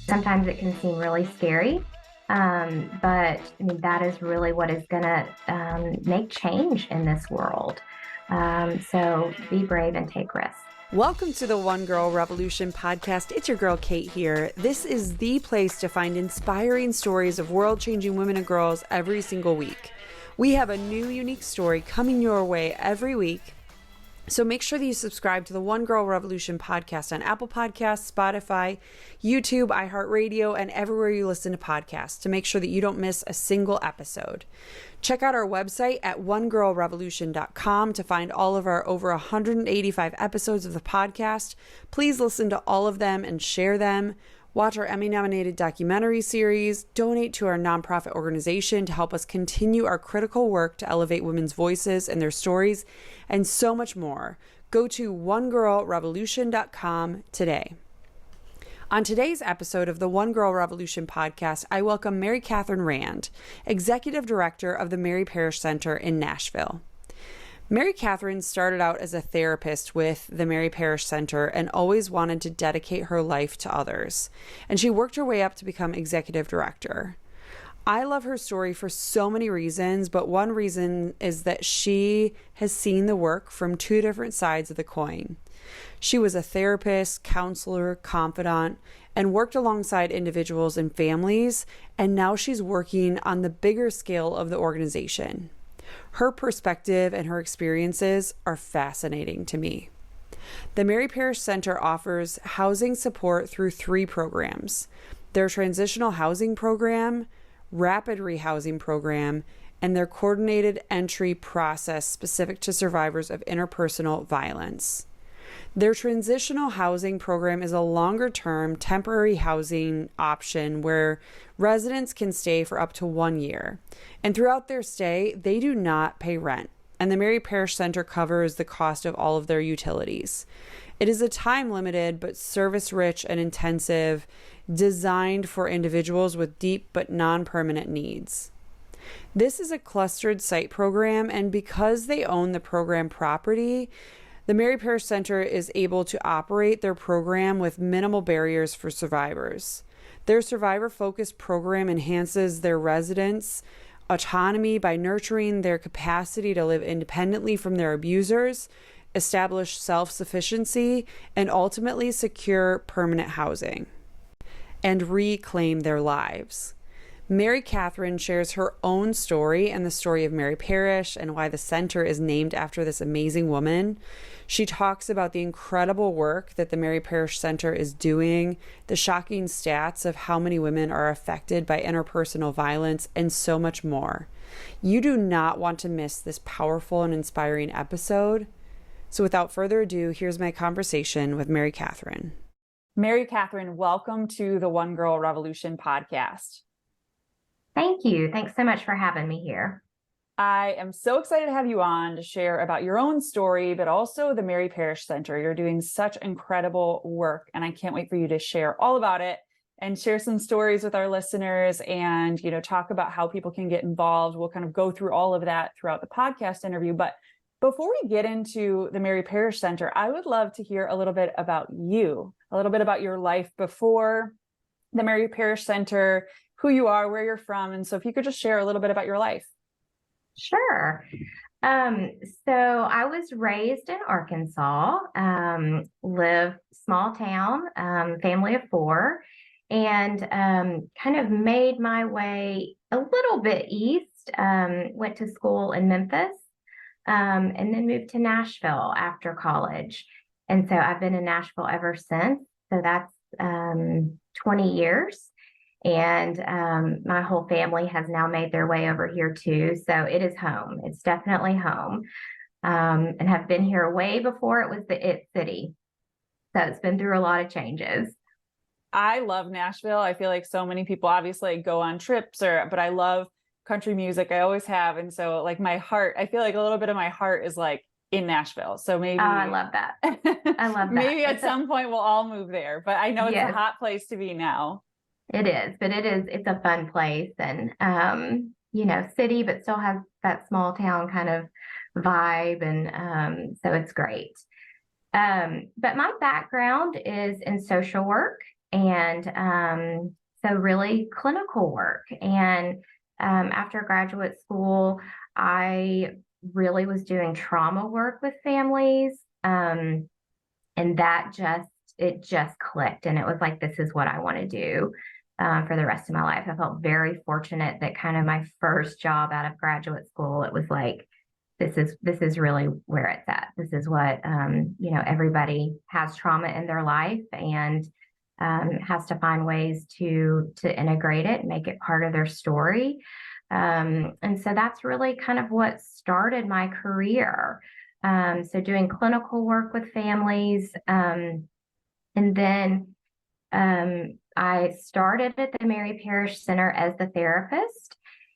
Sometimes it can seem really scary, but I mean, that is really what is going to make change in this world. So be brave and take risks. Welcome to the One Girl Revolution podcast. It's your girl, Kate, here. This is the place to find inspiring stories of world-changing women and girls every single week. We have a new, unique story coming your way every week. So make sure that you subscribe to the One Girl Revolution podcast on Apple Podcasts, Spotify, YouTube, iHeartRadio, and everywhere you listen to podcasts to make sure that you don't miss a single episode. Check out our website at onegirlrevolution.com to find all of our over 185 episodes of the podcast. Please listen to all of them and share them. Watch our Emmy-nominated documentary series, donate to our nonprofit organization to help us continue our critical work to elevate women's voices and their stories, and so much more. Go to onegirlrevolution.com today. On today's episode of the One Girl Revolution podcast, I welcome Mary Katherine Rand, Executive Director of the Mary Parrish Center in Nashville. Mary Katherine started out as a therapist with the Mary Parrish Center and always wanted to dedicate her life to others. And she worked her way up to become executive director. I love her story for so many reasons, but one reason is that she has seen the work from two different sides of the coin. She was a therapist, counselor, confidant, and worked alongside individuals and families, and now she's working on the bigger scale of the organization. Her perspective and her experiences are fascinating to me. The Mary Parrish Center offers housing support through three programs: their Transitional Housing Program, Rapid Rehousing Program, and their coordinated entry process specific to survivors of interpersonal violence. Their Transitional Housing Program is a longer-term temporary housing option where residents can stay for up to 1 year. And throughout their stay, they do not pay rent, and the Mary Parrish Center covers the cost of all of their utilities. It is a time-limited but service-rich and intensive, designed for individuals with deep but non-permanent needs. This is a clustered site program, and because they own the program property, the Mary Parrish Center is able to operate their program with minimal barriers for survivors. Their survivor-focused program enhances their residents' autonomy by nurturing their capacity to live independently from their abusers, establish self-sufficiency, and ultimately secure permanent housing and reclaim their lives. Mary Katherine shares her own story and the story of Mary Parrish and why the center is named after this amazing woman. She talks about the incredible work that the Mary Parrish Center is doing, the shocking stats of how many women are affected by interpersonal violence, and so much more. You do not want to miss this powerful and inspiring episode. So without further ado, here's my conversation with Mary Katherine. Mary Katherine, welcome to the One Girl Revolution podcast. Thank you. Thanks so much for having me here. I am so excited to have you on to share about your own story, but also the Mary Parrish Center. You're doing such incredible work, and I can't wait for you to share all about it and share some stories with our listeners and, talk about how people can get involved. We'll kind of go through all of that throughout the podcast interview. But before we get into the Mary Parrish Center, I would love to hear a little bit about you, a little bit about your life before the Mary Parrish Center, who you are, where you're from. And so if you could just share a little bit about your life. Sure. So I was raised in Arkansas, live small town, family of four, and kind of made my way a little bit east, went to school in Memphis, and then moved to Nashville after college. And so I've been in Nashville ever since. So that's 20 years. And my whole family has now made their way over here too. So it is home. It's definitely home. And have been here way before it was the It City. So it's been through a lot of changes. I love Nashville. I feel like so many people obviously go on trips but I love country music. I always have. And so like my heart, I feel like a little bit of my heart is like in Nashville. So maybe. Oh, I love that. I love that. Maybe at some point we'll all move there, but I know it's a hot place to be now. It is, but it's a fun place and, city, but still has that small town kind of vibe. And so it's great. But my background is in social work And so really clinical work. And after graduate school, I really was doing trauma work with families. And it just clicked. And it was like, this is what I want to do for the rest of my life. I felt very fortunate that kind of my first job out of graduate school, it was like, this is really where it's at. This is what, everybody has trauma in their life and has to find ways to integrate it and make it part of their story. And so that's really kind of what started my career. So doing clinical work with families. And then I started at the Mary Parrish Center as the therapist.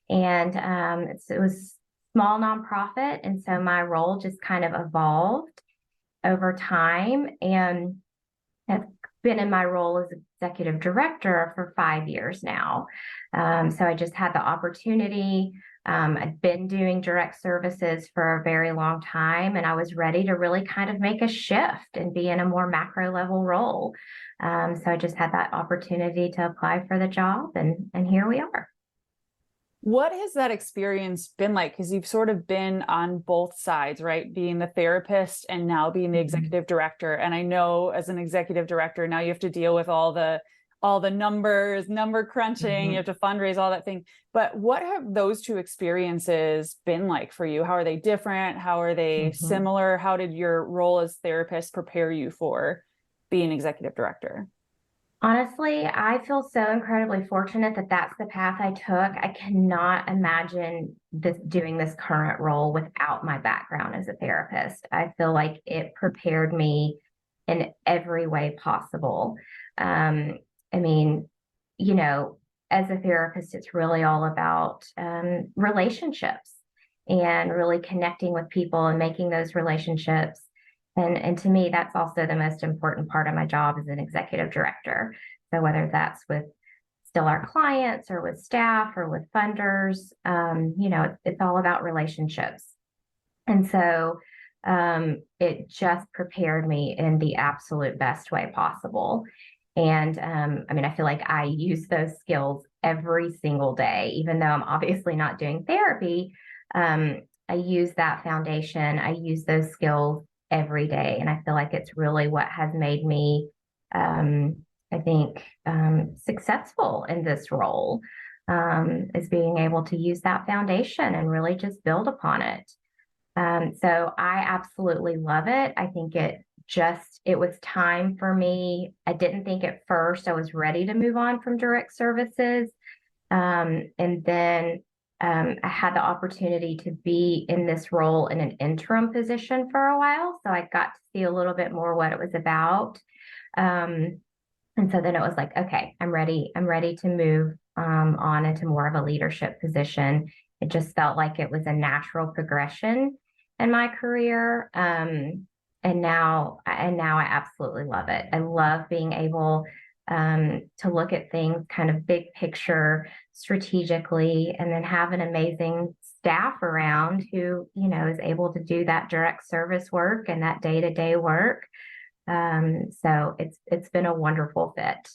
And it was small nonprofit. And so my role just kind of evolved over time. And have been in my role as executive director for 5 years now. So I just had the opportunity. I'd been doing direct services for a very long time, and I was ready to really kind of make a shift and be in a more macro level role. So I just had that opportunity to apply for the job, and here we are. What has that experience been like? Because you've sort of been on both sides, right? Being the therapist and now being the executive director. And I know as an executive director, now you have to deal with all the numbers, number crunching, you have to fundraise, all that thing. But what have those two experiences been like for you? How are they different? How are they similar? How did your role as therapist prepare you for being executive director? Honestly, I feel so incredibly fortunate that that's the path I took. I cannot imagine doing this current role without my background as a therapist. I feel like it prepared me in every way possible. I mean, as a therapist, it's really all about relationships and really connecting with people and making those relationships. And to me, that's also the most important part of my job as an executive director. So whether that's with still our clients or with staff or with funders, it's all about relationships. And so it just prepared me in the absolute best way possible. And I feel like I use those skills every single day, even though I'm obviously not doing therapy. I use that foundation. I use those skills every day. And I feel like it's really what has made me, I think, successful in this role, is being able to use that foundation and really just build upon it. So I absolutely love it. I think it was time for me. I didn't think at first I was ready to move on from direct services. And then I had the opportunity to be in this role in an interim position for a while. So I got to see a little bit more what it was about. And so then it was like, okay, I'm ready to move on into more of a leadership position. It just felt like it was a natural progression in my career. And now I absolutely love it. I love being able to look at things kind of big picture strategically, and then have an amazing staff around who, is able to do that direct service work and that day-to-day work. So it's been a wonderful fit.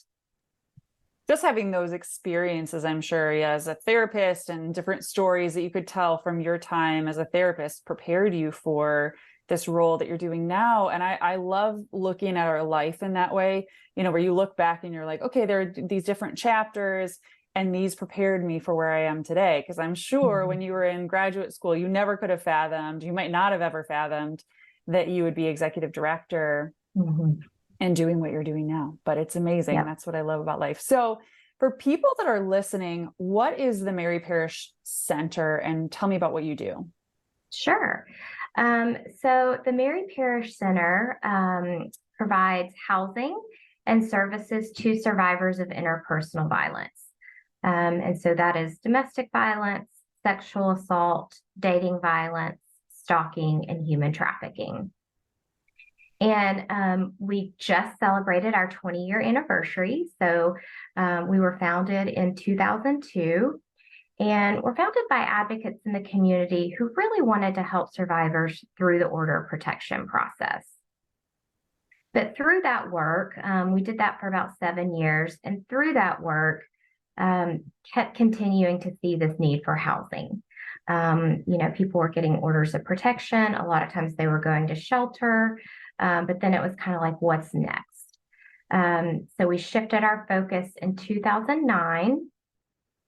Just having those experiences, I'm sure, as a therapist and different stories that you could tell from your time as a therapist prepared you for this role that you're doing now. And I love looking at our life in that way, where you look back and you're like, okay, there are these different chapters and these prepared me for where I am today. Because I'm sure when you were in graduate school, you never could have fathomed, you might not have ever fathomed that you would be executive director and doing what you're doing now. But it's amazing. Yep. That's what I love about life. So for people that are listening, what is the Mary Parrish Center? And tell me about what you do. Sure. So the Mary Parrish Center provides housing and services to survivors of interpersonal violence. And so that is domestic violence, sexual assault, dating violence, stalking, and human trafficking. And we just celebrated our 20-year anniversary. So we were founded in 2002. And we're founded by advocates in the community who really wanted to help survivors through the order of protection process. But through that work, we did that for about 7 years. And through that work, kept continuing to see this need for housing. People were getting orders of protection. A lot of times they were going to shelter, but then it was kind of like, what's next? So we shifted our focus in 2009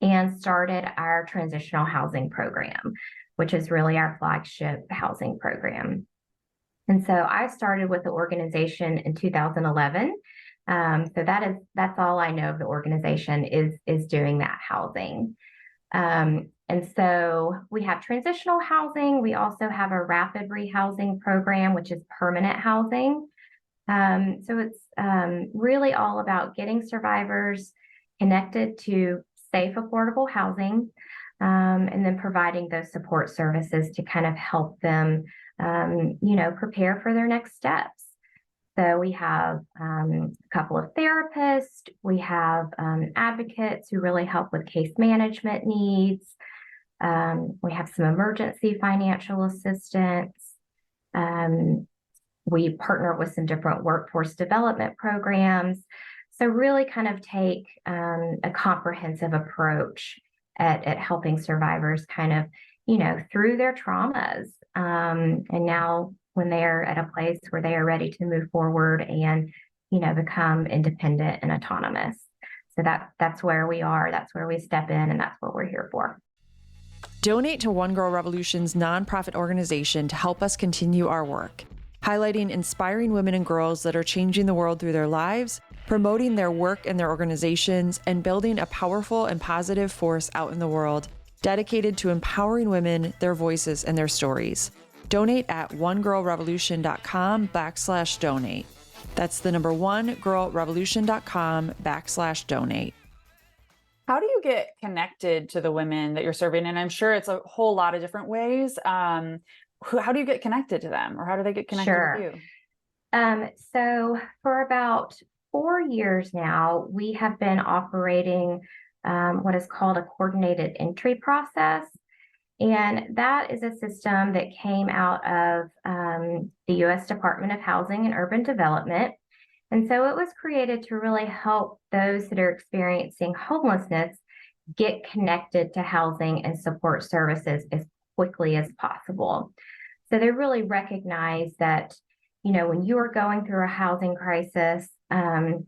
and started our Transitional Housing Program, which is really our flagship housing program. And so I started with the organization in 2011. So that's all I know of the organization is doing that housing. And so we have transitional housing. We also have a rapid rehousing program, which is permanent housing. So it's really all about getting survivors connected to safe, affordable housing, and then providing those support services to kind of help them, prepare for their next steps. So we have a couple of therapists, we have advocates who really help with case management needs. We have some emergency financial assistance. We partner with some different workforce development programs. So really kind of take a comprehensive approach at helping survivors kind of, through their traumas. And now when they're at a place where they are ready to move forward and, become independent and autonomous. So that's where we are, that's where we step in, and that's what we're here for. Donate to One Girl Revolution's nonprofit organization to help us continue our work, highlighting inspiring women and girls that are changing the world through their lives, promoting their work and their organizations, and building a powerful and positive force out in the world dedicated to empowering women, their voices, and their stories. Donate at onegirlrevolution.com/donate. That's the number onegirlrevolution.com/donate. How do you get connected to the women that you're serving? And I'm sure it's a whole lot of different ways. How do you get connected to them, or how do they get connected with you? So for about 4 years now, we have been operating what is called a coordinated entry process. And that is a system that came out of the U.S. Department of Housing and Urban Development. And so it was created to really help those that are experiencing homelessness get connected to housing and support services as quickly as possible. So they really recognize that, when you are going through a housing crisis, that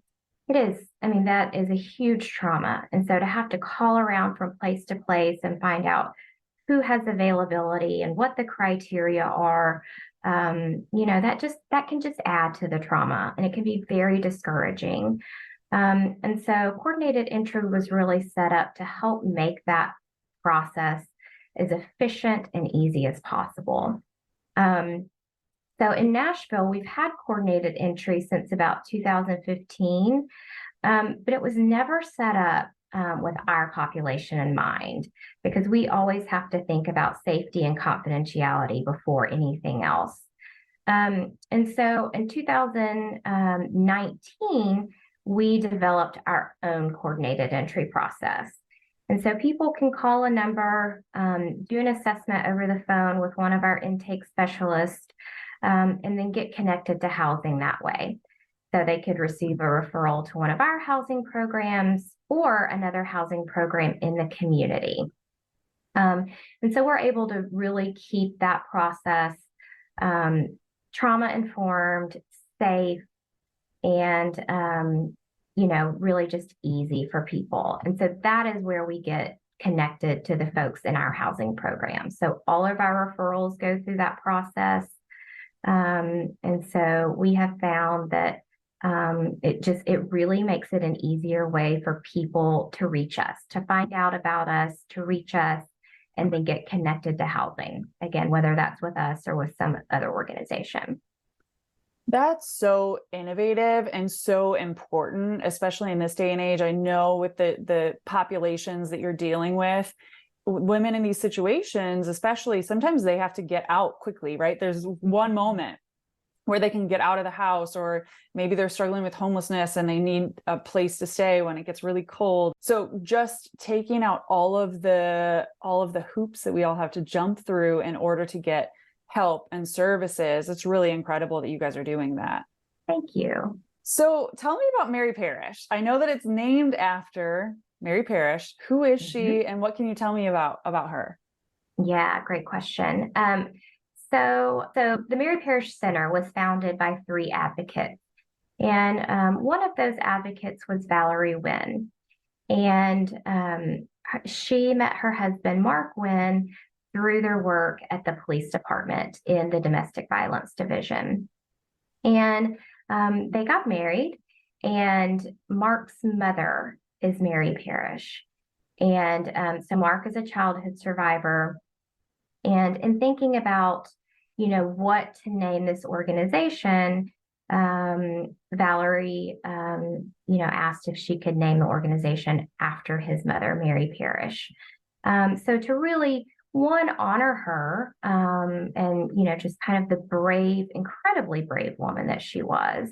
is a huge trauma. And so to have to call around from place to place and find out who has availability and what the criteria are, that can just add to the trauma, and it can be very discouraging. And so coordinated entry was really set up to help make that process as efficient and easy as possible. So in Nashville, we've had coordinated entry since about 2015, but it was never set up with our population in mind, because we always have to think about safety and confidentiality before anything else. And so in 2019, we developed our own coordinated entry process. And so people can call a number, do an assessment over the phone with one of our intake specialists, and then get connected to housing that way. So they could receive a referral to one of our housing programs or another housing program in the community. And so we're able to really keep that process trauma-informed, safe, and, really just easy for people. And so that is where we get connected to the folks in our housing program. So all of our referrals go through that process. And so we have found that it really makes it an easier way for people to reach us, to find out about us, to reach us, and then get connected to housing. Again, whether that's with us or with some other organization. That's so innovative and so important, especially in this day and age. I know with the populations that you're dealing with, women in these situations, especially, sometimes they have to get out quickly, right? There's one moment where they can get out of the house, or maybe they're struggling with homelessness and they need a place to stay when it gets really cold. So just taking out all of the hoops that we all have to jump through in order to get help and services, it's really incredible that you guys are doing that. Thank you. So tell me about Mary Parrish. I know that it's named after Mary Parrish. Who is she, and what can you tell me about her? Yeah, great question. So the Mary Parrish Center was founded by three advocates, and one of those advocates was Valerie Wynn, and she met her husband Mark Wynn through their work at the police department in the domestic violence division, and they got married, and Mark's mother is Mary Parrish, and so Mark is a childhood survivor. And in thinking about, what to name this organization, Valerie, asked if she could name the organization after his mother, Mary Parrish. So to really, one, honor her, and, just kind of the brave, incredibly brave woman that she was,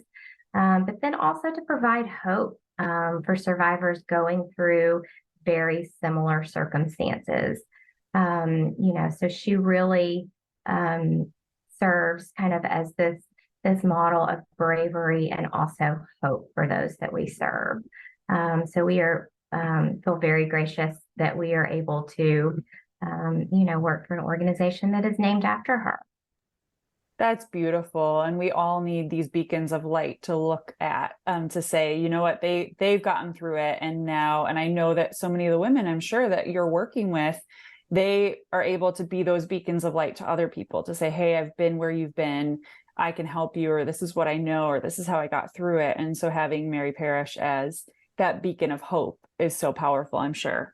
but then also to provide hope for survivors going through very similar circumstances. So she really serves kind of as this model of bravery and also hope for those that we serve. So we are feel very gracious that we are able to work for an organization that is named after her. That's beautiful. And we all need these beacons of light to look at, to say, you know what, they've gotten through it. And I know that so many of the women I'm sure that you're working with, they are able to be those beacons of light to other people, to say, hey, I've been where you've been, I can help you, or this is what I know, or this is how I got through it. And so having Mary Parrish as that beacon of hope is so powerful, I'm sure.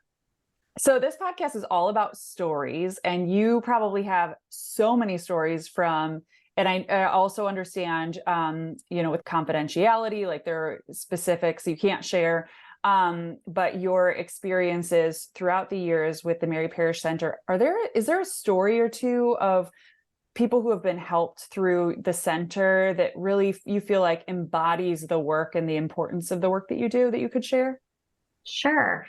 So this podcast is all about stories, and you probably have so many stories and I also understand, with confidentiality, like there are specifics you can't share. But your experiences throughout the years with the Mary Parrish Center, is there a story or two of people who have been helped through the center that really you feel like embodies the work and the importance of the work that you do that you could share? Sure.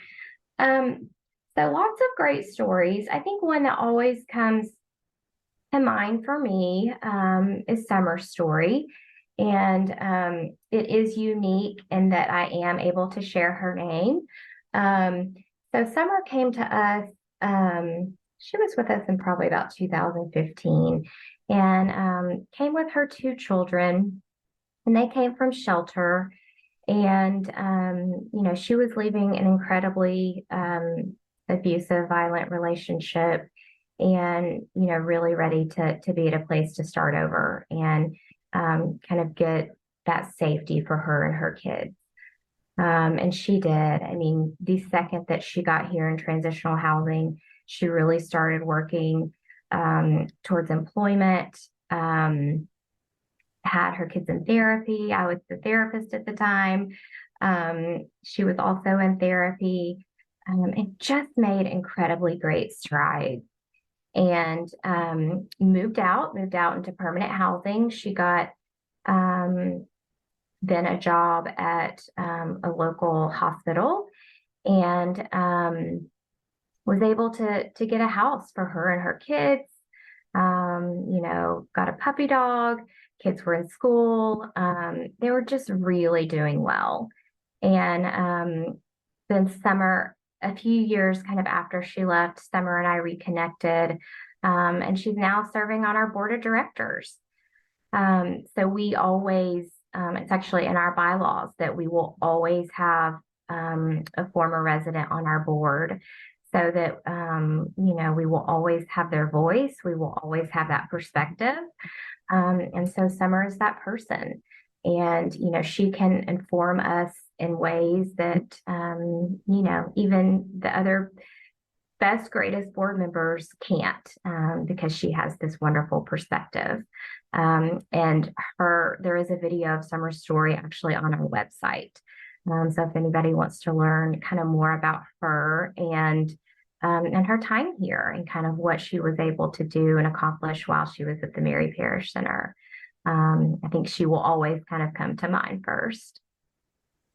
So lots of great stories. I think one that always comes to mind for me is Summer's story. And it is unique in that I am able to share her name. So Summer came to us, she was with us in probably about 2015, and came with her two children, and they came from shelter. And, she was leaving an incredibly abusive, violent relationship, and, really ready to be at a place to start over and kind of get that safety for her and her kids. And she did. I mean, the second that she got here in transitional housing, she really started working towards employment, had her kids in therapy. I was the therapist at the time. She was also in therapy, and just made incredibly great strides. And moved out into permanent housing. She got then a job at a local hospital, and was able to get a house for her and her kids. Got a puppy dog. Kids were in school. They were just really doing well. And then Summer, a few years kind of after she left, Summer and I reconnected, and she's now serving on our board of directors. So we always, it's actually in our bylaws that we will always have a former resident on our board, so that, we will always have their voice. We will always have that perspective. And so Summer is that person. And, she can inform us in ways that, even the other best, greatest board members can't, because she has this wonderful perspective. And there is a video of Summer's story actually on our website. So if anybody wants to learn kind of more about her and her time here and kind of what she was able to do and accomplish while she was at the Mary Parrish Center, I think she will always kind of come to mind first.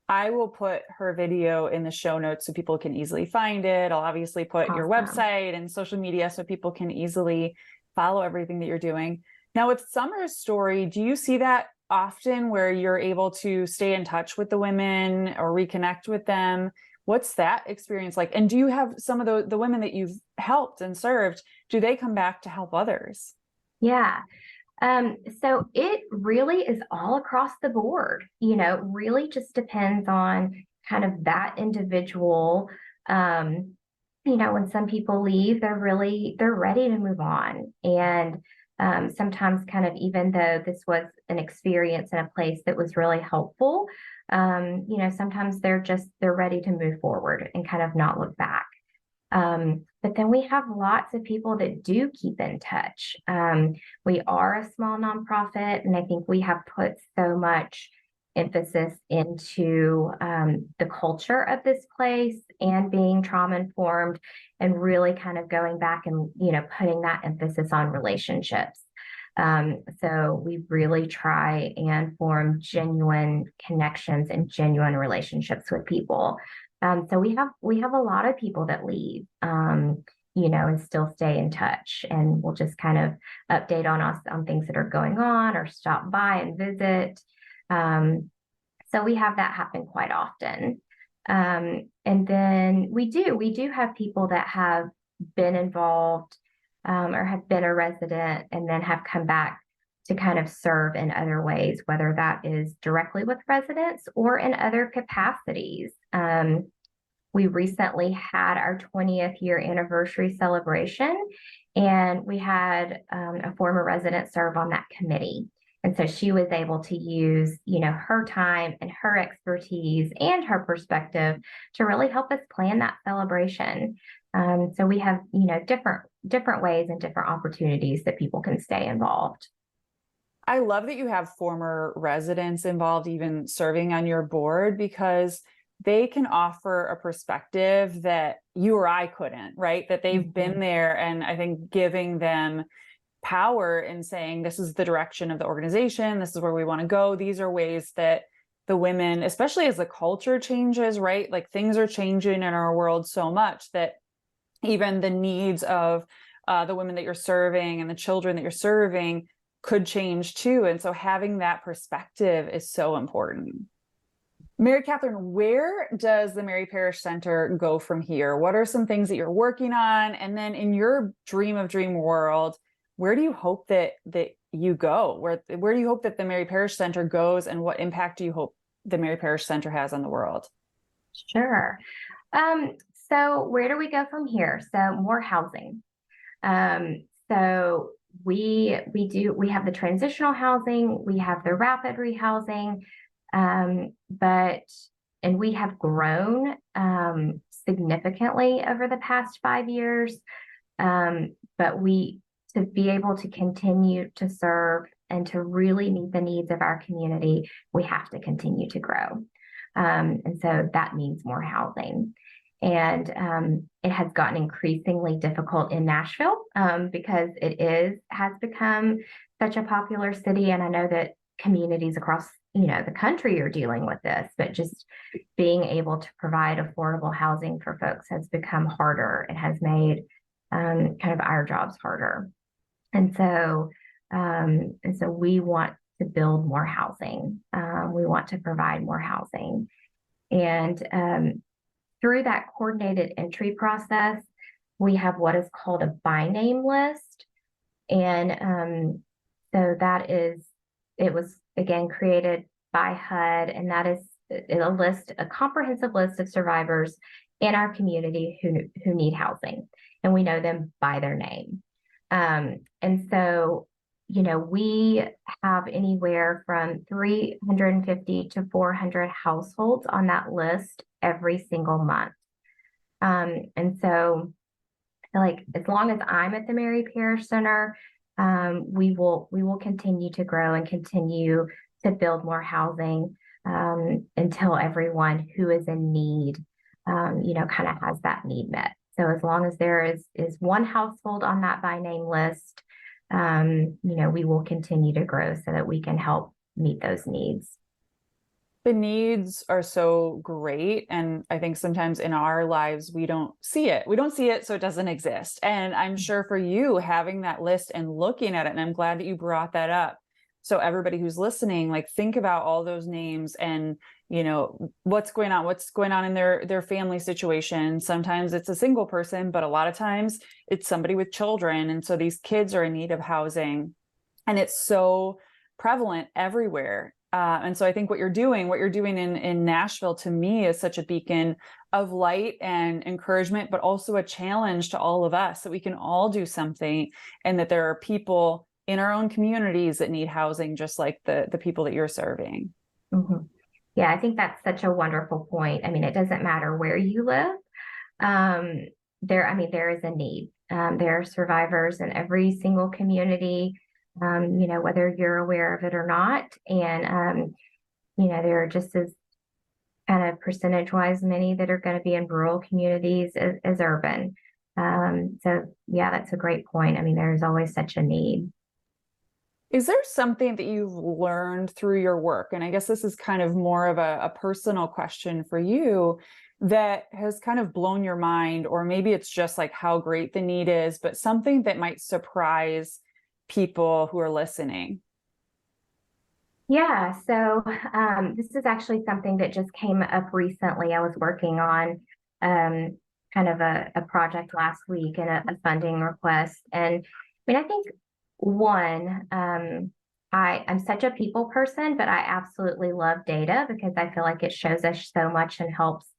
I will put her video in the show notes so people can easily find it. I'll obviously put your website and social media so people can easily follow everything that you're doing. Now with Summer's story, do you see that often where you're able to stay in touch with the women or reconnect with them? What's that experience like? And do you have some of the women that you've helped and served, do they come back to help others? Yeah. So it really is all across the board, really just depends on kind of that individual. When some people leave, they're ready to move on. And sometimes kind of, even though this was an experience in a place that was really helpful, sometimes they're ready to move forward and kind of not look back. But then we have lots of people that do keep in touch. We are a small nonprofit, and I think we have put so much emphasis into the culture of this place and being trauma informed, and really kind of going back and, putting that emphasis on relationships. So we really try and form genuine connections and genuine relationships with people. So we have a lot of people that leave, and still stay in touch, and we'll just kind of update on us on things that are going on or stop by and visit. So we have that happen quite often. And then we do have people that have been involved, or have been a resident and then have come back to kind of serve in other ways, whether that is directly with residents or in other capacities. We recently had our 20th year anniversary celebration, and we had a former resident serve on that committee. And so she was able to use, her time and her expertise and her perspective to really help us plan that celebration. So we have, different ways and different opportunities that people can stay involved. I love that you have former residents involved, even serving on your board, because they can offer a perspective that you or I couldn't, right? That they've been there. And I think giving them power in saying, this is the direction of the organization, this is where we want to go. These are ways that the women, especially as the culture changes, right? Like, things are changing in our world so much that even the needs of the women that you're serving and the children that you're serving could change too. And so having that perspective is so important. Mary Katherine, where does the Mary Parrish Center go from here? What are some things that you're working on? And then in your dream of dream world, where do you hope that you go? Where do you hope that the Mary Parrish Center goes, and what impact do you hope the Mary Parrish Center has on the world? Sure. So where do we go from here? So more housing. So we have the transitional housing, we have the rapid rehousing, and we have grown significantly over the past 5 years. But to be able to continue to serve and to really meet the needs of our community, we have to continue to grow. And so that means more housing. And it has gotten increasingly difficult in Nashville because it has become such a popular city. And I know that communities across the country are dealing with this, but just being able to provide affordable housing for folks has become harder. It has made kind of our jobs harder. And so we want to build more housing. We want to provide more housing. And through that coordinated entry process, we have what is called a by name list. And so it was again created by HUD, and that is a comprehensive list of survivors in our community who need housing, and we know them by their name. And so, we have anywhere from 350 to 400 households on that list every single month. And so, like, as long as I'm at the Mary Parrish Center, we will continue to grow and continue to build more housing until everyone who is in need, kind of has that need met. So as long as there is one household on that by name list, we will continue to grow so that we can help meet those needs. The needs are so great. And I think sometimes in our lives, we don't see it. We don't see it, so it doesn't exist. And I'm sure for you, having that list and looking at it, and I'm glad that you brought that up, So everybody who's listening, like, think about all those names and, what's going on in their family situation. Sometimes it's a single person, but a lot of times it's somebody with children. And so these kids are in need of housing, and it's so prevalent everywhere. And so I think what you're doing in Nashville, to me, is such a beacon of light and encouragement, but also a challenge to all of us, that we can all do something, and that there are people in our own communities that need housing, just like the people that you're serving. Mm-hmm. Yeah, I think that's such a wonderful point. I mean, it doesn't matter where you live. There is a need. There are survivors in every single community, whether you're aware of it or not. And, there are just as kind of percentage-wise many that are going to be in rural communities as urban. So yeah, that's a great point. I mean, there's always such a need. Is there something that you've learned through your work? And I guess this is kind of more of a personal question for you, that has kind of blown your mind, or maybe it's just like how great the need is, but something that might surprise people who are listening. Yeah, so this is actually something that just came up recently. I was working on kind of a project last week and a funding request. And I mean, I think one, I'm such a people person, but I absolutely love data because I feel like it shows us so much and helps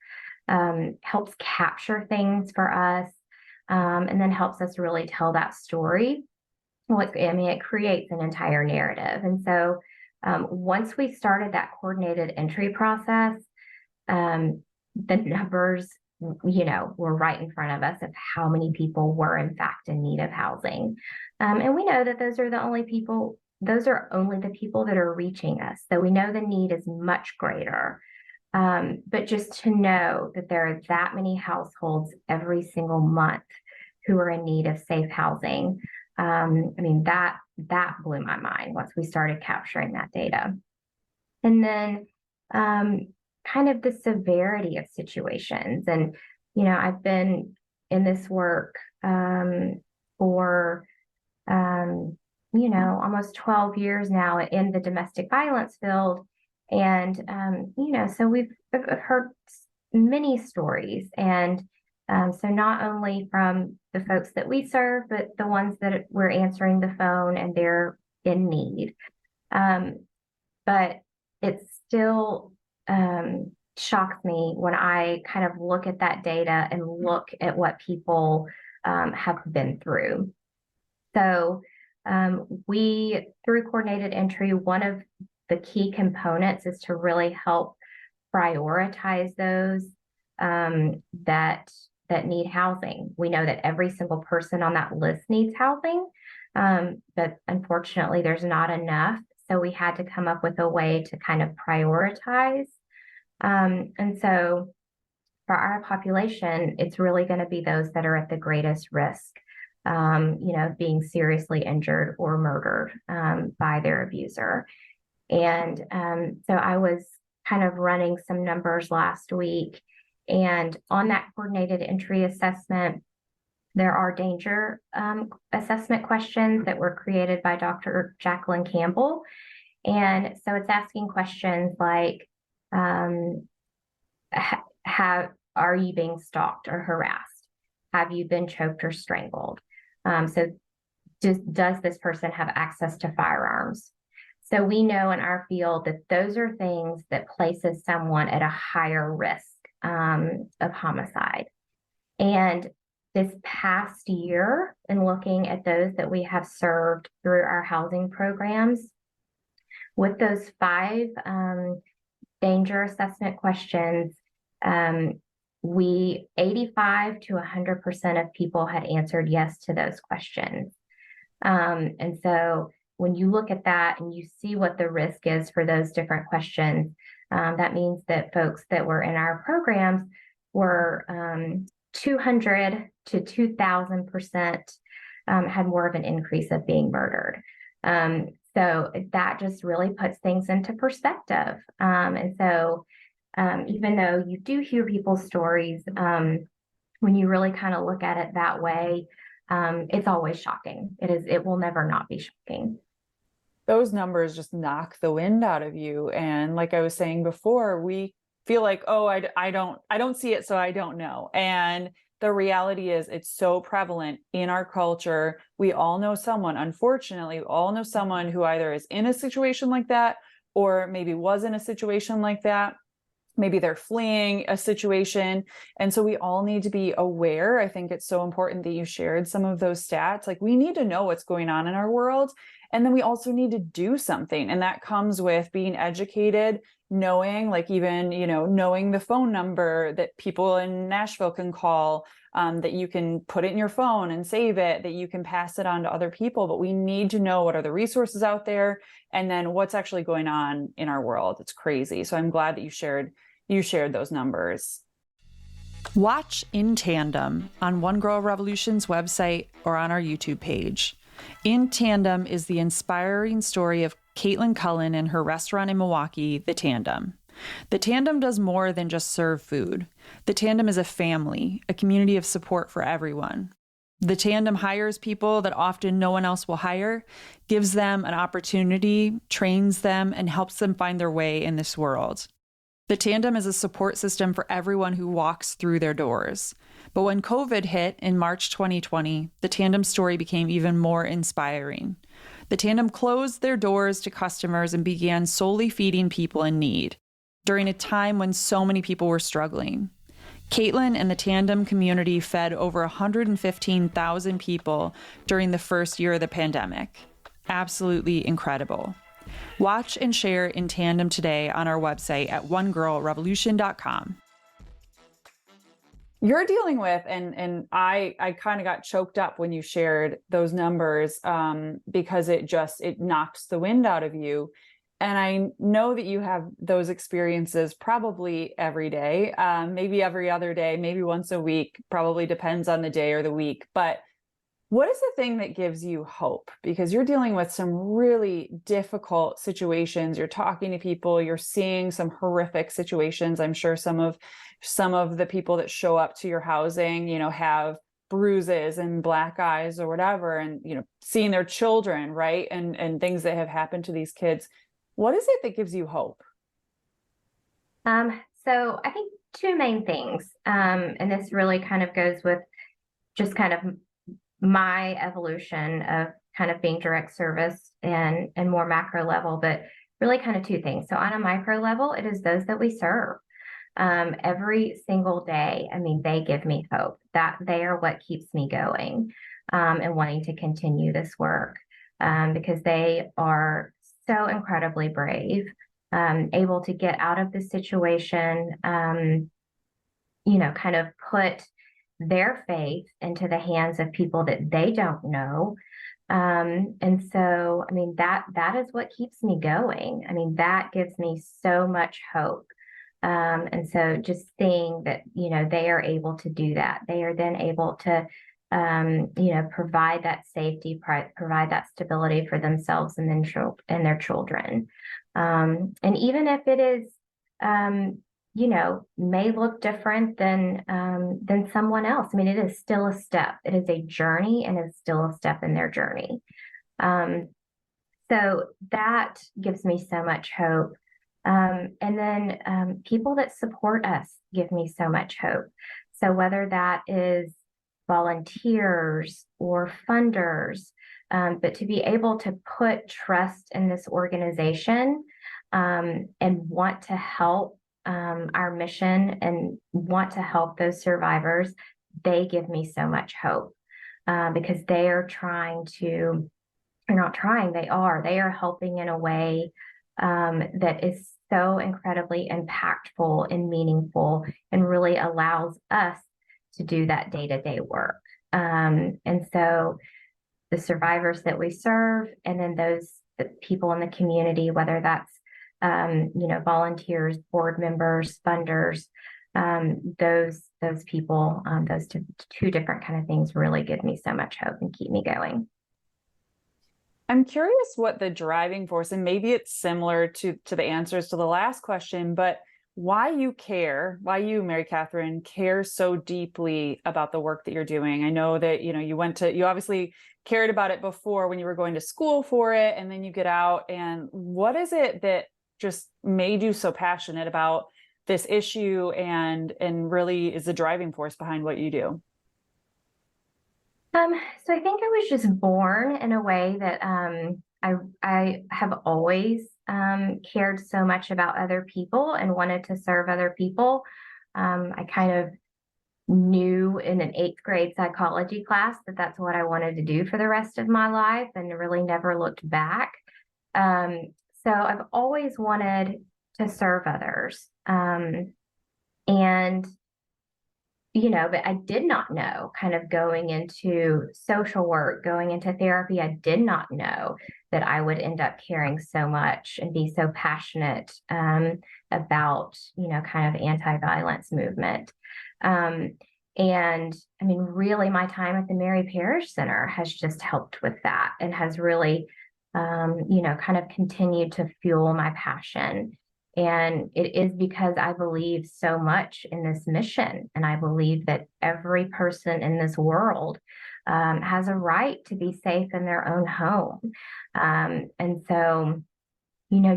capture things for us, and then helps us really tell that story. It creates an entire narrative. And so once we started that coordinated entry process, the numbers, were right in front of us of how many people were in fact in need of housing. And we know that those are only the people that are reaching us. So we know the need is much greater. But just to know that there are that many households every single month who are in need of safe housing, that blew my mind once we started capturing that data. And then kind of the severity of situations. And, I've been in this work for, almost 12 years now in the domestic violence field. And, so we've heard many stories. And so not only from the folks that we serve, but the ones that we're answering the phone and they're in need. But it still shocks me when I kind of look at that data and look at what people have been through. So through coordinated entry, one of the key components is to really help prioritize those that need housing. We know that every single person on that list needs housing, but unfortunately there's not enough. So we had to come up with a way to kind of prioritize. And so for our population, it's really going to be those that are at the greatest risk, of being seriously injured or murdered by their abuser. And so I was kind of running some numbers last week. And on that coordinated entry assessment, there are danger assessment questions that were created by Dr. Jacqueline Campbell. And so it's asking questions like, are you being stalked or harassed? Have you been choked or strangled? So does this person have access to firearms? So we know in our field that those are things that places someone at a higher risk of homicide. And this past year, in looking at those that we have served through our housing programs, with those 5 danger assessment questions, 85 to 100% of people had answered yes to those questions. And so when you look at that and you see what the risk is for those different questions, that means that folks that were in our programs were 200 to 2,000% had more of an increase of being murdered. So that just really puts things into perspective. And so even though you do hear people's stories, when you really kind of look at it that way, it's always shocking. It will never not be shocking. those numbers just knock the wind out of you. And like I was saying before, we feel like, oh, I don't see it, so I don't know. And the reality is it's so prevalent in our culture. We all know someone, unfortunately, we all know someone who either is in a situation like that, or maybe was in a situation like that. Maybe they're fleeing a situation. And so we all need to be aware. I think it's so important that you shared some of those stats. Like, we need to know what's going on in our world. And then we also need to do something. And that comes with being educated, knowing, like, even, knowing the phone number that people in Nashville can call, that you can put it in your phone and save it, that you can pass it on to other people. But we need to know what are the resources out there, and then what's actually going on in our world. It's crazy. So I'm glad that you shared those numbers. Watch In Tandem on One Girl Revolution's website or on our YouTube page. In Tandem is the inspiring story of Caitlin Cullen and her restaurant in Milwaukee, The Tandem. The Tandem does more than just serve food. The Tandem is a family, a community of support for everyone. The Tandem hires people that often no one else will hire, gives them an opportunity, trains them, and helps them find their way in this world. The Tandem is a support system for everyone who walks through their doors. But when COVID hit in March 2020, the Tandem story became even more inspiring. The Tandem closed their doors to customers and began solely feeding people in need during a time when so many people were struggling. Caitlin and the Tandem community fed over 115,000 people during the first year of the pandemic. Absolutely incredible. Watch and share In Tandem today on our website at onegirlrevolution.com. You're dealing with, and I kind of got choked up when you shared those numbers, because it knocks the wind out of you. And I know that you have those experiences probably every day, maybe every other day, maybe once a week, probably depends on the day or the week. But what is the thing that gives you hope? Because you're dealing with some really difficult situations. You're talking to people, you're seeing some horrific situations. I'm sure some of the people that show up to your housing, have bruises and black eyes or whatever, and, seeing their children, right? And things that have happened to these kids. What is it that gives you hope? So I think two main things, and this really kind of goes with just kind of my evolution of kind of being direct service and more macro level, but really kind of two things. So on a micro level, it is those that we serve every single day. I mean, they give me hope, that they are what keeps me going and wanting to continue this work, because they are so incredibly brave, able to get out of the situation, kind of put their faith into the hands of people that they don't know. And so, I mean, that is what keeps me going. I mean, that gives me so much hope. And so just seeing that, they are able to do that. They are then able to, provide that safety, provide that stability for themselves and then and their children. And even if it is, may look different than someone else. I mean, it is still a step. It is a journey, and it's still a step in their journey. So that gives me so much hope. And then people that support us give me so much hope. So whether that is volunteers or funders, but to be able to put trust in this organization and want to help our mission and want to help those survivors, they give me so much hope, because they are they are helping in a way that is so incredibly impactful and meaningful, and really allows us to do that day-to-day work. And so the survivors that we serve, and then the people in the community, whether that's volunteers, board members, funders, those people, those two different kind of things really give me so much hope and keep me going. I'm curious what the driving force, and maybe it's similar to the answers to the last question, but why you care, why you, Mary Katherine, care so deeply about the work that you're doing. I know that, you obviously cared about it before when you were going to school for it, and then you get out. And what is it that just made you so passionate about this issue and really is the driving force behind what you do? So I think I was just born in a way that I have always cared so much about other people and wanted to serve other people. I kind of knew in an eighth grade psychology class that that's what I wanted to do for the rest of my life, and really never looked back. So I've always wanted to serve others. And but I did not know, kind of going into social work, going into therapy, I did not know that I would end up caring so much and be so passionate about, kind of anti-violence movement. And I mean, really, my time at the Mary Parrish Center has just helped with that and has really, kind of continued to fuel my passion. And it is because I believe so much in this mission. And I believe that every person in this world has a right to be safe in their own home. And so,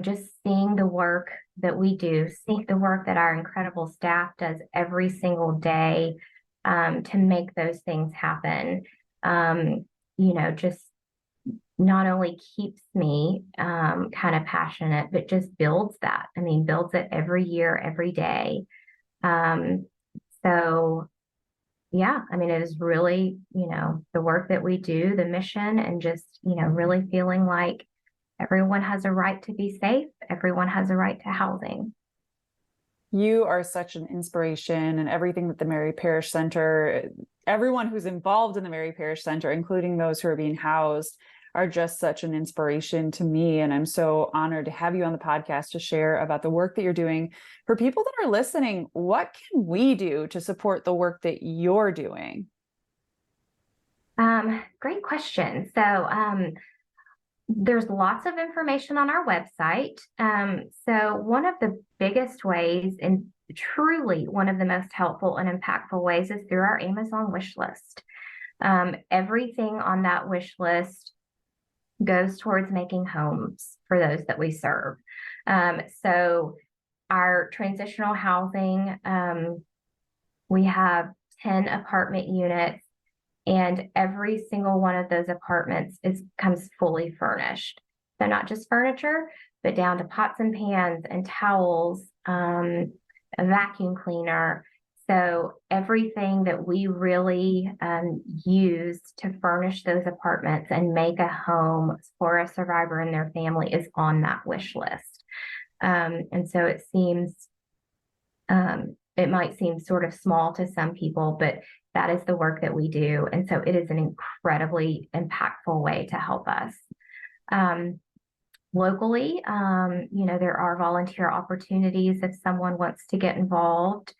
just seeing the work that we do, seeing the work that our incredible staff does every single day to make those things happen, just not only keeps me kind of passionate, but just builds that. I mean, builds it every year, every day. So yeah, I mean, it is really, the work that we do, the mission, and just, really feeling like everyone has a right to be safe. Everyone has a right to housing. You are such an inspiration, and everything that the Mary Parrish Center, everyone who's involved in the Mary Parrish Center, including those who are being housed, are just such an inspiration to me. And I'm so honored to have you on the podcast to share about the work that you're doing. For people that are listening, what can we do to support the work that you're doing? Great question. So there's lots of information on our website. So one of the biggest ways, and truly one of the most helpful and impactful ways, is through our Amazon wish list. Everything on that wish list goes towards making homes for those that we serve. So our transitional housing, we have 10 apartment units, and every single one of those apartments comes fully furnished. So not just furniture, but down to pots and pans and towels, a vacuum cleaner. So everything that we really use to furnish those apartments and make a home for a survivor and their family is on that wish list. And so it might seem sort of small to some people, but that is the work that we do. And so it is an incredibly impactful way to help us. Locally, there are volunteer opportunities if someone wants to get involved.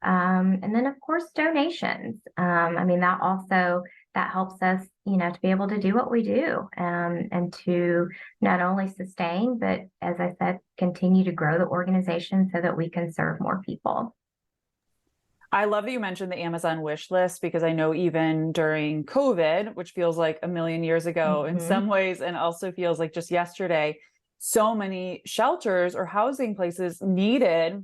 And then, of course, donations. I mean, that helps us, to be able to do what we do, and to not only sustain, but as I said, continue to grow the organization so that we can serve more people. I love that you mentioned the Amazon wish list, because I know even during COVID, which feels like a million years ago in some ways, and also feels like just yesterday, so many shelters or housing places needed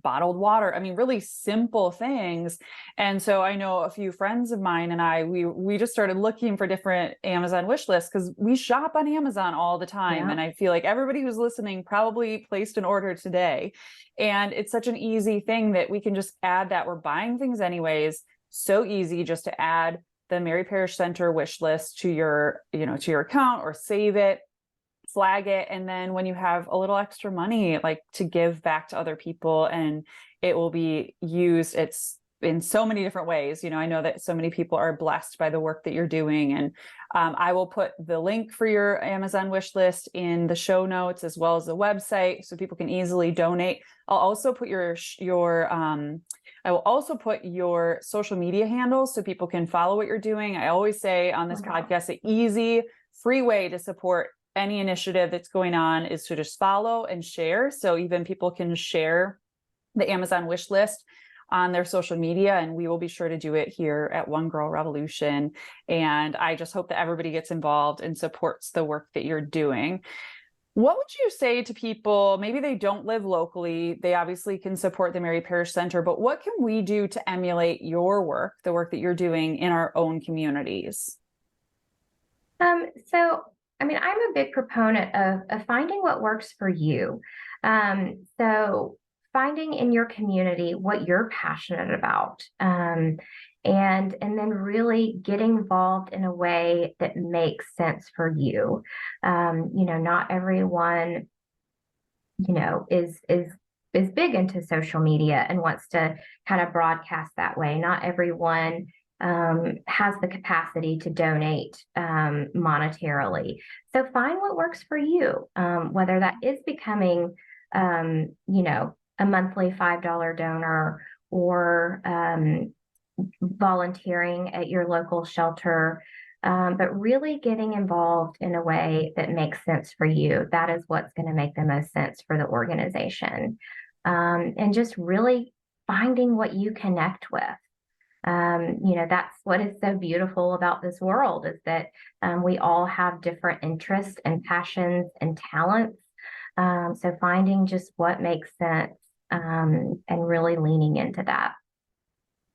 bottled water. I mean, really simple things. And so I know a few friends of mine and we just started looking for different Amazon wish lists, because we shop on Amazon all the time. Yeah. And I feel like everybody who's listening probably placed an order today. And it's such an easy thing that we can just add that. We're buying things anyways. So easy just to add the Mary Parrish Center wish list to your account, or save it, flag it, and then when you have a little extra money, like, to give back to other people, and it will be used. It's in so many different ways. I know that so many people are blessed by the work that you're doing, and I will put the link for your Amazon wish list in the show notes, as well as the website, so people can easily donate. I'll also put your social media handles so people can follow what you're doing. I always say on this podcast, the easy, free way to support any initiative that's going on is to just follow and share. So even people can share the Amazon wish list on their social media, and we will be sure to do it here at One Girl Revolution. And I just hope that everybody gets involved and supports the work that you're doing. What would you say to people, maybe they don't live locally, they obviously can support the Mary Parrish Center, but what can we do to emulate your work, the work that you're doing in our own communities? So, I mean, I'm a big proponent of finding what works for you. So finding in your community what you're passionate about, and then really get involved in a way that makes sense for you. Not everyone, is big into social media and wants to kind of broadcast that way. Not everyone has the capacity to donate monetarily. So find what works for you, whether that is becoming, a monthly $5 donor, or volunteering at your local shelter, but really getting involved in a way that makes sense for you. That is what's going to make the most sense for the organization. And just really finding what you connect with. That's what is so beautiful about this world, is that we all have different interests and passions and talents. So finding just what makes sense, and really leaning into that.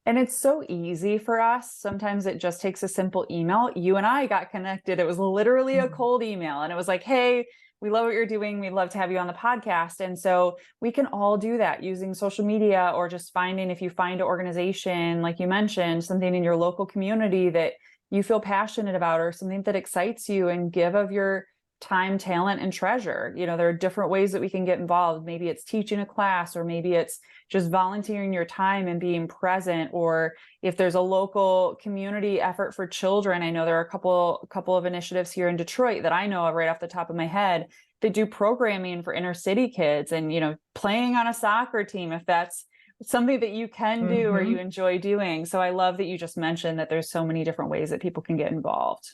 And it's so easy for us. Sometimes it just takes a simple email. You and I got connected. It was literally a cold email, and it was like, hey, we love what you're doing. We'd love to have you on the podcast. And so we can all do that using social media, or just finding, if you find an organization, like you mentioned, something in your local community that you feel passionate about, or something that excites you, and give of your time, talent, and treasure. There are different ways that we can get involved. Maybe it's teaching a class, or maybe it's just volunteering your time and being present. Or if there's a local community effort for children, I know there are a couple of initiatives here in Detroit that I know of right off the top of my head that do programming for inner city kids, and playing on a soccer team, if that's something that you can do or you enjoy doing. So I love that you just mentioned that there's so many different ways that people can get involved.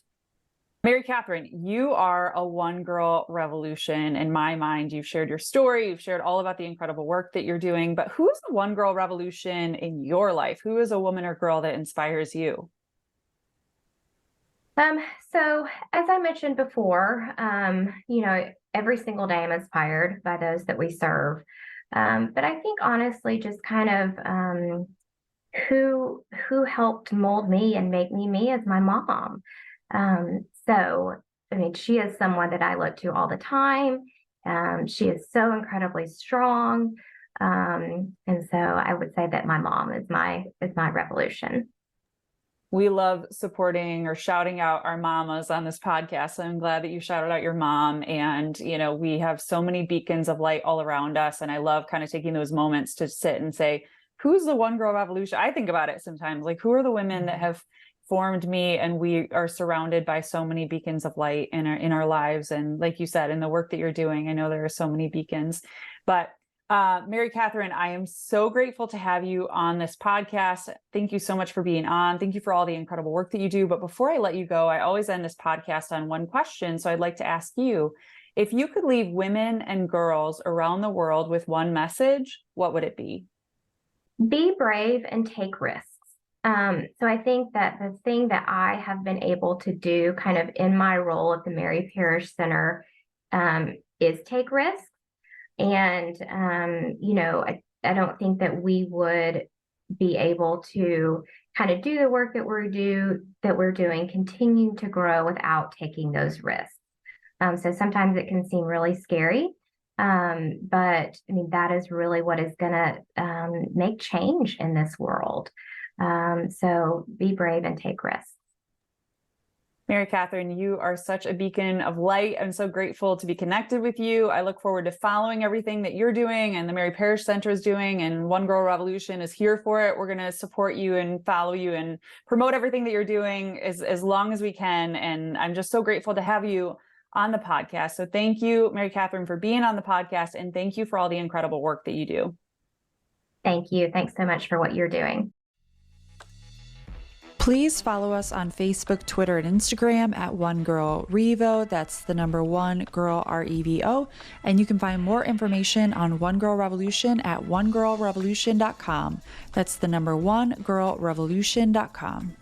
Mary Katherine, you are a one girl revolution in my mind. You've shared your story. You've shared all about the incredible work that you're doing, but who is the one girl revolution in your life? Who is a woman or girl that inspires you? So as I mentioned before, every single day I'm inspired by those that we serve. But I think honestly, just kind of, who helped mold me and make me is my mom. So, I mean, she is someone that I look to all the time. She is so incredibly strong. And so I would say that my mom is my revolution. We love supporting or shouting out our mamas on this podcast. So I'm glad that you shouted out your mom. And, we have so many beacons of light all around us. And I love kind of taking those moments to sit and say, who's the one girl revolution? I think about it sometimes, like, who are the women that have formed me? And we are surrounded by so many beacons of light in our lives. And like you said, in the work that you're doing, I know there are so many beacons. But Mary Katherine, I am so grateful to have you on this podcast. Thank you so much for being on. Thank you for all the incredible work that you do. But before I let you go, I always end this podcast on one question. So I'd like to ask you, if you could leave women and girls around the world with one message, what would it be? Be brave and take risks. So I think that the thing that I have been able to do kind of in my role at the Mary Parrish Center, is take risks. And, I don't think that we would be able to kind of do the work that we're doing, continue to grow without taking those risks. So sometimes it can seem really scary. But I mean, that is really what is going to make change in this world. So be brave and take risks. Mary Katherine, you are such a beacon of light. I'm so grateful to be connected with you. I look forward to following everything that you're doing and the Mary Parrish Center is doing, and One Girl Revolution is here for it. We're going to support you and follow you and promote everything that you're doing as long as we can. And I'm just so grateful to have you on the podcast. So thank you, Mary Katherine, for being on the podcast, and thank you for all the incredible work that you do. Thank you. Thanks so much for what you're doing. Please follow us on Facebook, Twitter, and Instagram at One Girl Revo. That's the number one girl REVO. And you can find more information on One Girl Revolution at onegirlrevolution.com. That's the number one girlrevolution.com.